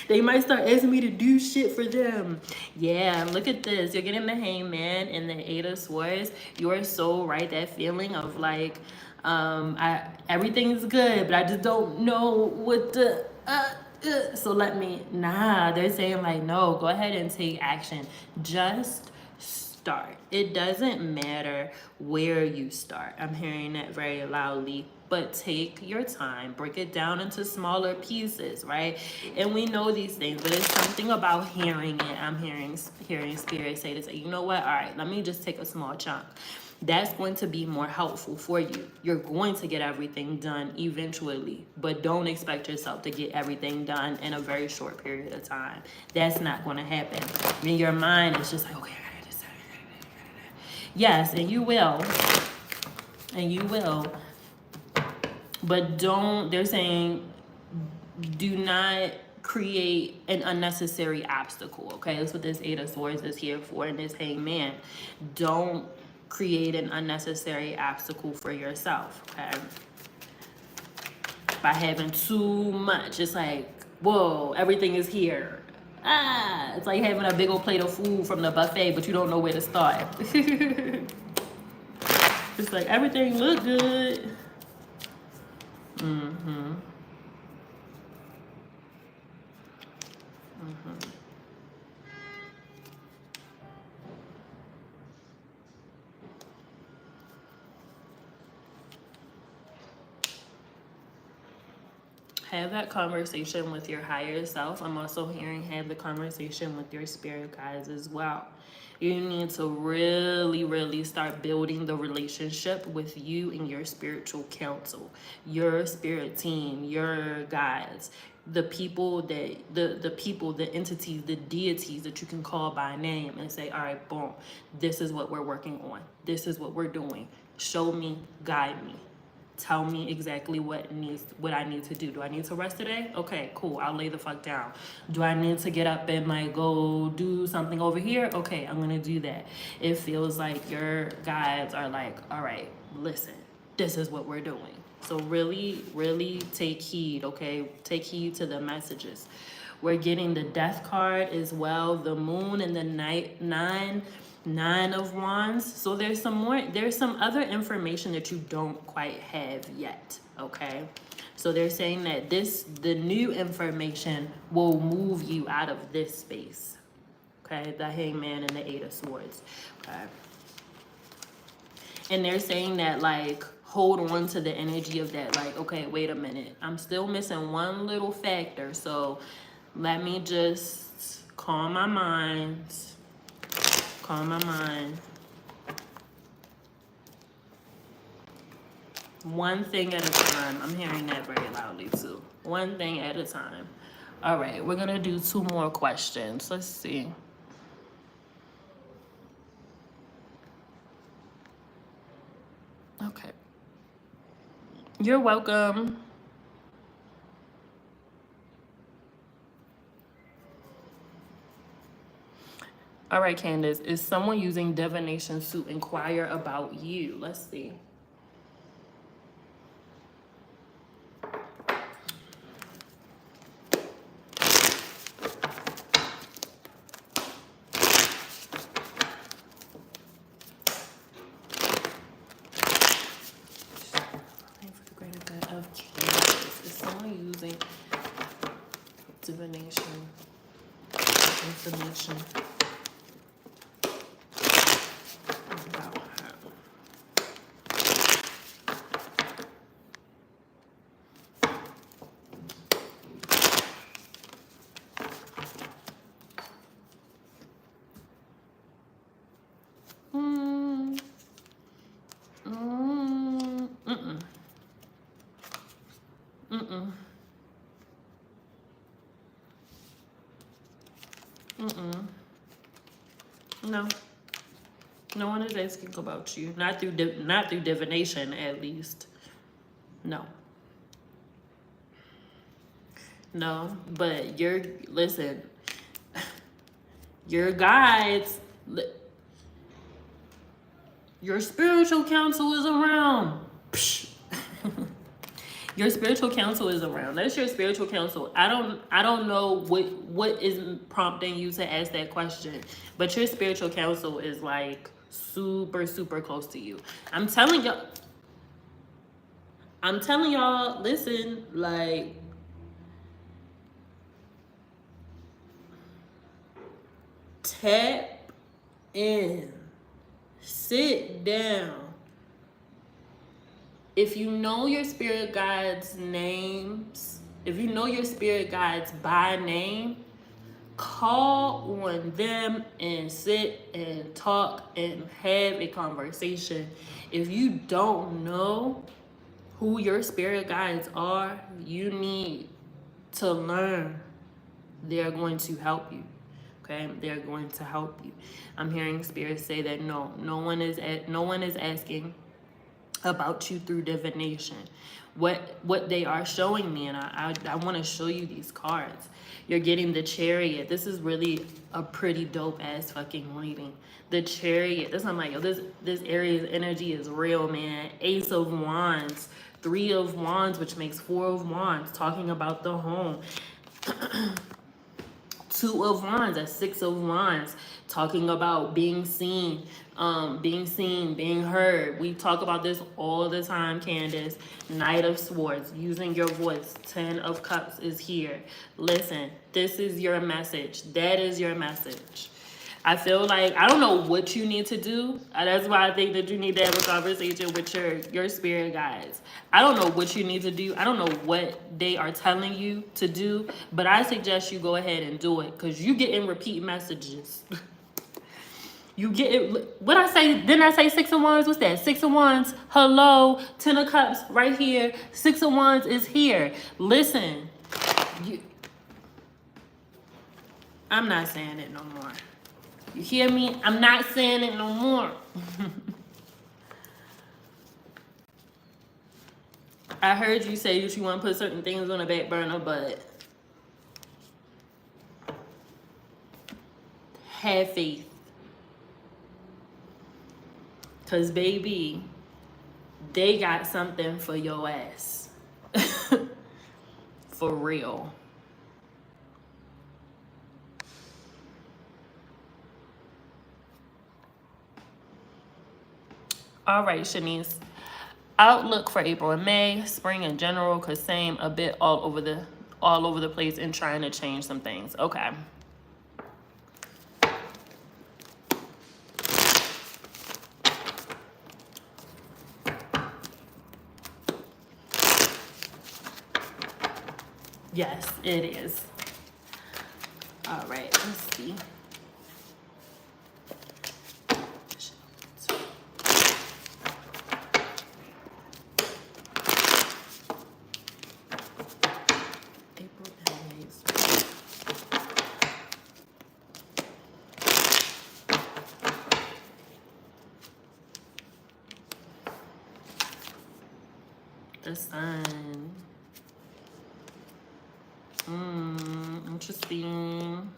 They might start asking me to do shit for them. Yeah, look at this. You're getting the Hangman and the Eight of Swords. You're so right. That feeling of like, everything's good, but I just don't know what the, so let me, they're saying like, no, go ahead and take action. Just start. It doesn't matter where you start. I'm hearing that very loudly. But take your time, break it down into smaller pieces, right? And we know these things, but it's something about hearing it. I'm hearing Spirit say to say, you know what? All right, let me just take a small chunk. That's going to be more helpful for you. You're going to get everything done eventually, but don't expect yourself to get everything done in a very short period of time. That's not going to happen. When your mind is just like, okay, I gotta do this. Yes, and you will. And you will. But don't, they're saying, do not create an unnecessary obstacle, okay? That's what this Eight of Swords is here for, and this Hangman. Don't create an unnecessary obstacle for yourself, okay? By having too much. It's like, whoa, everything is here. Ah, it's like having a big old plate of food from the buffet, but you don't know where to start. It's like everything look good. Mm-hmm. Mm-hmm. Have that conversation with your higher self. I'm also hearing have the conversation with your spirit guides as well. You need to really, really start building the relationship with you and your spiritual council, your spirit team, your guides, the people that the people, the entities, the deities that you can call by name and say, all right, boom, this is what we're working on. This is what we're doing. Show me, guide me. Tell me exactly what I need to do. Do I need to rest today? Okay, cool. I'll lay the fuck down. Do I need to get up and like go do something over here? Okay, I'm gonna do that. It feels like your guides are like, all right, listen, this is what we're doing. So really, really take heed, okay? Take heed to the messages. We're getting the death card as well, the moon and the nine of wands. So there's some other information that you don't quite have yet, okay? So they're saying that the new information will move you out of this space, okay? The Hangman and the Eight of Swords, okay? And they're saying that, like, hold on to the energy of that, like, okay, wait a minute, I'm still missing one little factor, so let me just calm my mind. One thing at a time. I'm hearing that very loudly too. One thing at a time. All right, we're gonna do 2 more questions. Let's see. Okay. You're welcome. All right, Candace, is someone using divination to inquire about you? Let's see. For the greater good of Candace, is someone using divination information about her? Mm, mm, mm-mm. Mm-mm. Mm-mm. No. No one is asking about you. Not through divination, at least. No. No. But listen, your guides, your spiritual counsel is around. Psh. Your spiritual counsel is around. That's your spiritual counsel. I don't know what is prompting you to ask that question, but your spiritual counsel is like super, super close to you. I'm telling y'all, listen, like, tap in, sit down. If you know your spirit guides' names, if you know your spirit guides by name, call on them and sit and talk and have a conversation. If you don't know who your spirit guides are, you need to learn. They're going to help you. Okay, they're going to help you. I'm hearing spirits say that no one is asking about you through divination. What they are showing me, and I want to show you these cards. You're getting the Chariot. This is really a pretty dope ass fucking reading. The Chariot. This I'm like, yo, this Aries energy is real, man. Ace of Wands, Three of Wands, which makes Four of Wands, talking about the home. Two of Wands, that's Six of Wands, talking about being seen, being heard. We talk about this all the time, Candace. Knight of Swords, using your voice. 10 of Cups is here. Listen, this is your message. That is your message. I feel like, I don't know what you need to do. That's why I think that you need to have a conversation with your spirit guides. I don't know what you need to do. I don't know what they are telling you to do, but I suggest you go ahead and do it, because you get in repeat messages. You get it. What I say? Didn't I say Six of Wands? What's that? Six of Wands. Hello. 10 of Cups right here. Six of Wands is here. Listen. I'm not saying it no more. You hear me? I'm not saying it no more. I heard you say that you want to put certain things on the back burner, but have faith. Because, baby, they got something for your ass. For real. All right, Shanice. Outlook for April and May, spring in general, cause same, a bit all over the place and trying to change some things. Okay. Yes, it is. All right, let's see. The Sun. Interesting.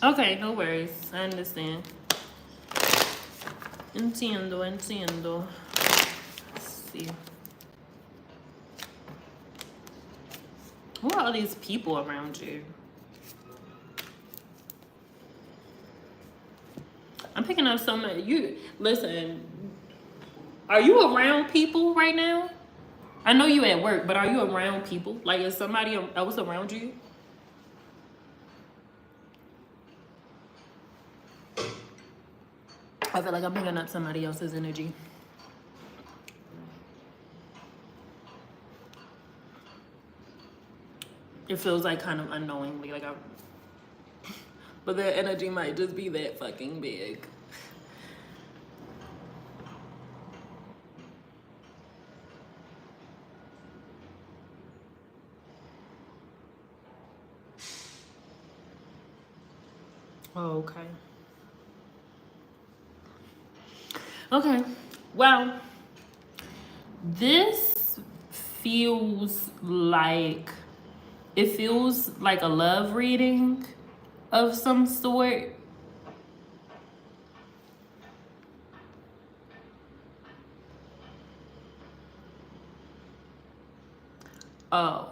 Okay, no worries. I understand. Entiendo. Let's see. Who are all these people around you? I'm picking up so many. Listen. Are you around people right now? I know you at work, but are you around people? Like, is somebody else around you? I feel like I'm picking up somebody else's energy. It feels like kind of unknowingly, like but their energy might just be that fucking big. Oh, okay. Okay, well, this feels like, it feels like a love reading of some sort. Oh.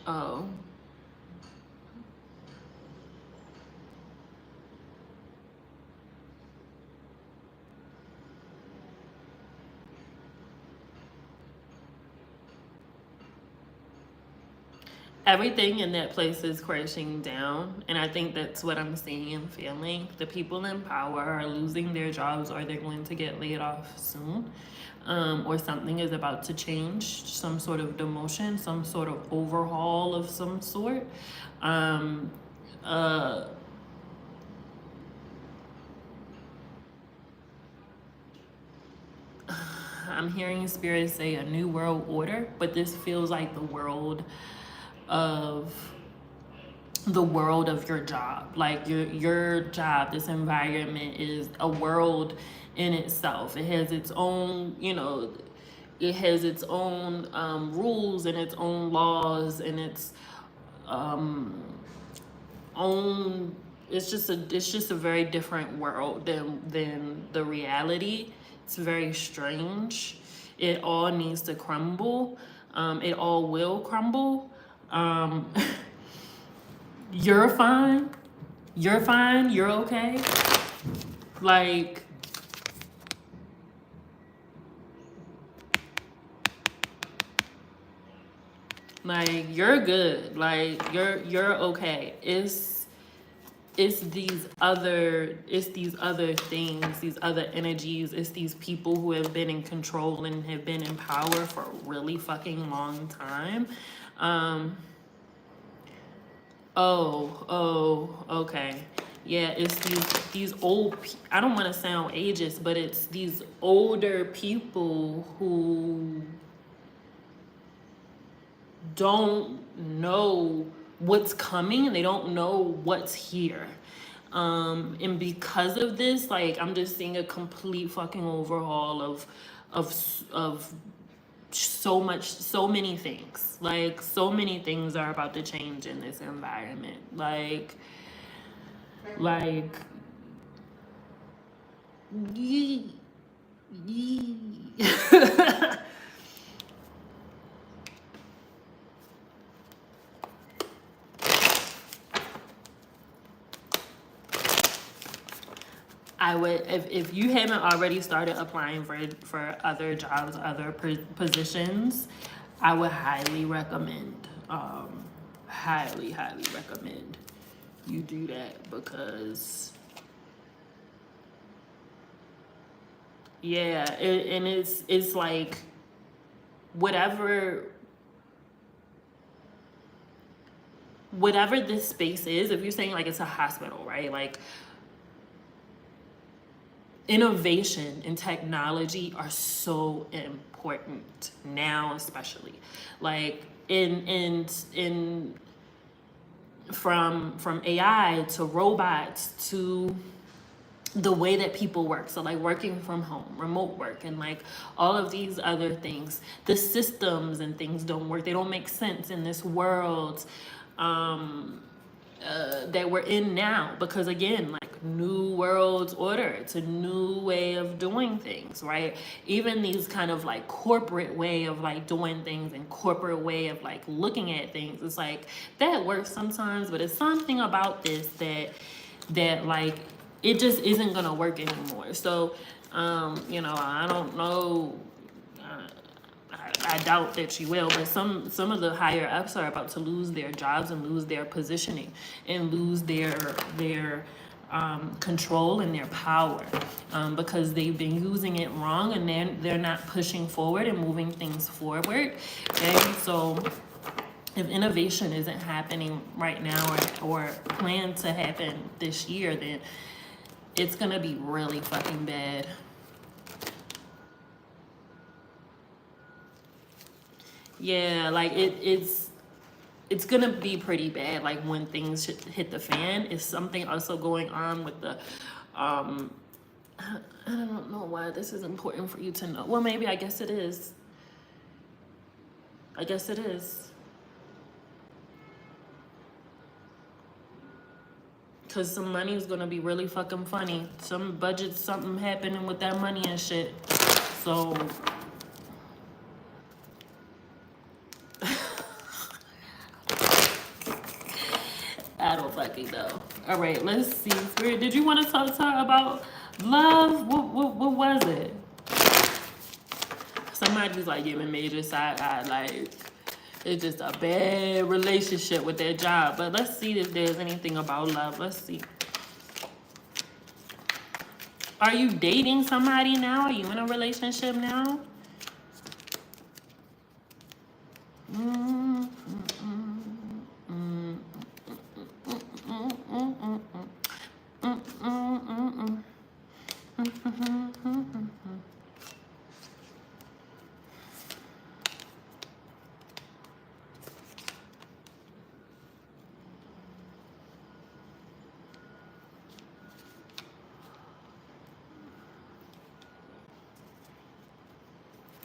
Oh. everything in that place is crashing down, and I think that's what I'm seeing and feeling. The people in power are losing their jobs, or they're going to get laid off soon, or something is about to change, some sort of demotion, some sort of overhaul of some sort. um, uh, I'm hearing spirit say a new world order, but this feels like of the world of your job. Like your job, this environment is a world in itself. It has its own, it has its own rules and its own laws and its um, own. It's just a very different world than the reality. It's very strange. It all needs to crumble. It all will crumble. Um, you're fine. You're fine. You're okay. Like, you're good. Like, you're okay. It's these other things, these other energies. It's these people who have been in control and have been in power for a really fucking long time. um okay. Yeah, it's these I don't want to sound ageist, but it's these older people who don't know what's coming. They don't know what's here. And because of this, like, I'm just seeing a complete fucking overhaul of so many things. Like, so many things are about to change in this environment. Like yee, yee. I would, if you haven't already started applying for other jobs, other positions, I would highly recommend, highly recommend you do that, because yeah, and it's like whatever this space is. If you're saying like it's a hospital, right? Like, innovation and technology are so important now, especially like in from AI to robots to the way that people work. So like working from home, remote work, and like all of these other things. The systems and things don't work. They don't make sense in this world that we're in now, because again, like, new world order. It's a new way of doing things, right? Even these kind of like corporate way of like doing things and corporate way of like looking at things, it's like that works sometimes, but it's something about this that like it just isn't gonna work anymore. So I don't know. I doubt that she will, but some of the higher ups are about to lose their jobs and lose their positioning and lose their control and their power, because they've been using it wrong, and they're not pushing forward and moving things forward. Okay, so if innovation isn't happening right now, or planned to happen this year, then it's gonna be really fucking bad. Yeah, like it's gonna be pretty bad. Like, when things hit the fan, is something also going on with the um I don't know why this is important for you to know. Well, maybe, I guess it is. I guess it is. Cause some money is gonna be really fucking funny. Some budget, something happening with that money and shit. So I don't fucking know. All right, let's see. Spirit, did you want to talk about love? What was it? Somebody's like giving major side eye, like It's just a bad relationship with their job. But let's see if there's anything about love. Let's see. Are you dating somebody now? Are you in a relationship now?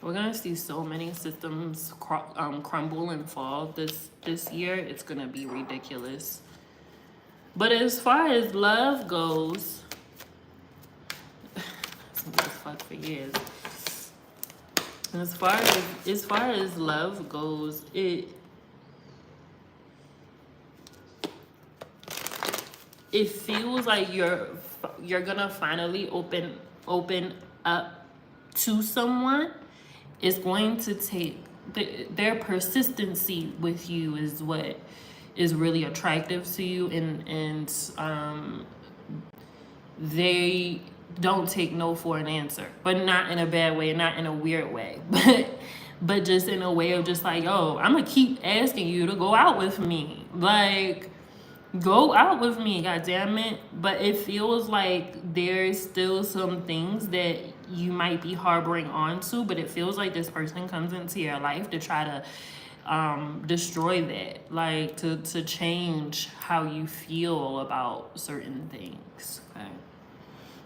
We're gonna see so many systems crumble and fall this year. It's gonna be ridiculous. But as far as love goes, it's been fucked for years. As far as love goes, it feels like you're gonna finally open up to someone. It's going to take their persistency with you is what is really attractive to you, and they don't take no for an answer, but not in a bad way, not in a weird way, but just in a way of just like, oh, I'm gonna keep asking you to go out with me, like, go out with me, god damn it. But it feels like there's still some things that you might be harboring onto, but it feels like this person comes into your life to try to destroy that, like to change how you feel about certain things. Okay,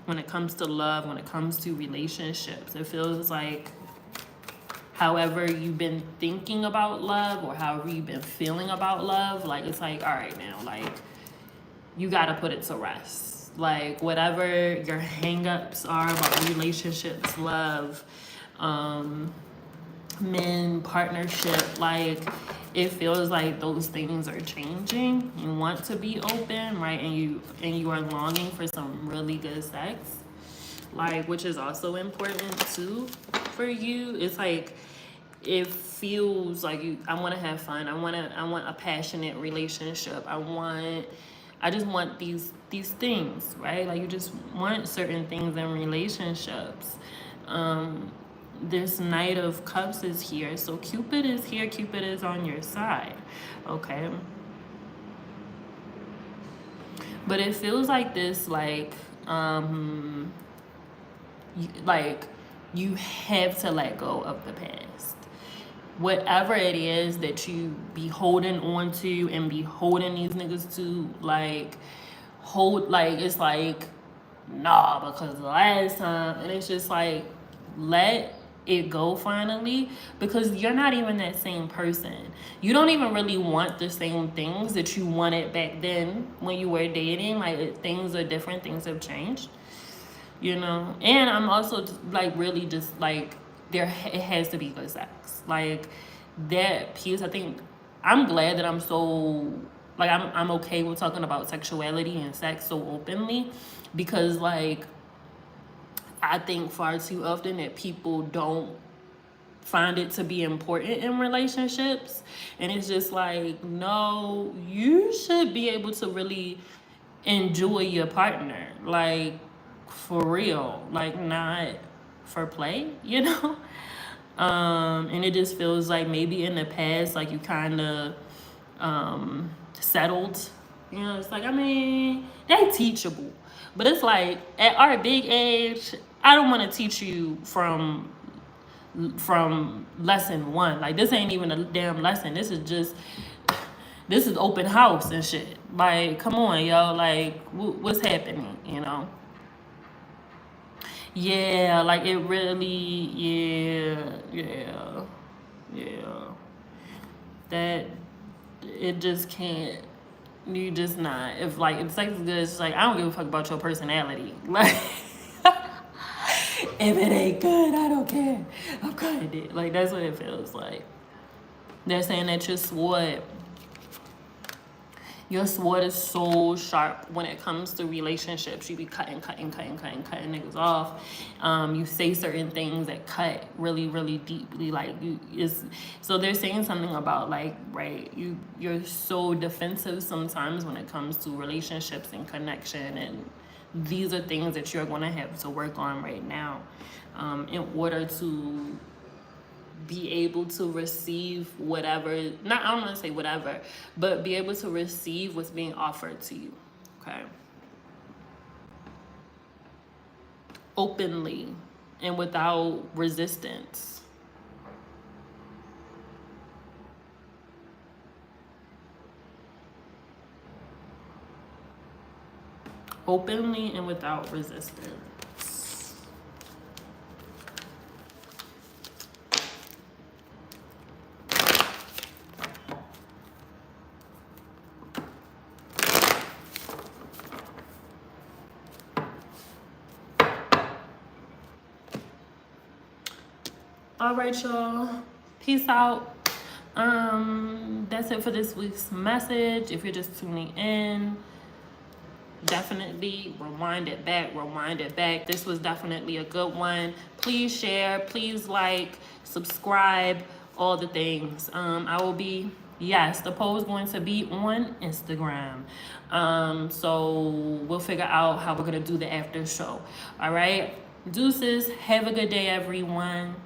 when it comes to love, when it comes to relationships, it feels like however you've been thinking about love or however you've been feeling about love, like, it's like, all right now, like, you got to put it to rest. Like, whatever your hang-ups are about relationships, love, men, partnership, like, it feels like those things are changing. You want to be open, right? And you are longing for some really good sex, like, which is also important too for you. It's like, it feels like I want to have fun. I want a passionate relationship. I just want these things, right? Like, you just want certain things in relationships. This Knight of Cups is here. So Cupid is here. Cupid is on your side. Okay. But it feels like this, like, you have to let go of the past. Whatever it is that you be holding on to and be holding these niggas to, like, it's like, nah, because the last time, and it's just like, let it go finally, because you're not even that same person. You don't even really want the same things that you wanted back then when you were dating. Like, things are different, things have changed, you know. And I'm also like, really just like, it has to be good sex, like, that piece. I think I'm glad that I'm so, like, I'm okay with talking about sexuality and sex so openly, because, like, I think far too often that people don't find it to be important in relationships. And it's just like, no, you should be able to really enjoy your partner, like, for real, like, not for play, you know. And it just feels like maybe in the past, like, you kind of settled, you know. It's like, I mean, they teachable, but it's like, at our big age, I don't want to teach you from lesson one. Like, this ain't even a damn lesson. This is open house and shit. Like, come on, yo. Like, what's happening, you know? Yeah, like, it really, yeah. That, it just can't, you just not. If, like, if sex is good, it's like, I don't give a fuck about your personality. Like, if it ain't good, I don't care. I'm cutting it. Like, that's what it feels like. They're saying that your sword Your sword is so sharp when it comes to relationships. You be cutting niggas off. You say certain things that cut really, really deeply. Like you is so they're saying something about like, right, you're so defensive sometimes when it comes to relationships and connection, and these are things that you're gonna have to work on right now, in order to be able to receive whatever, not, I don't want to say whatever, but be able to receive what's being offered to you. Okay. Openly and without resistance. Openly and without resistance. All right, y'all. Peace out. That's it for this week's message. If you're just tuning in, definitely rewind it back. This was definitely a good one. Please share, please like, subscribe, all the things. I will be, yes, the poll is going to be on Instagram. So we'll figure out how we're gonna do the after show. All right, deuces. Have a good day, everyone.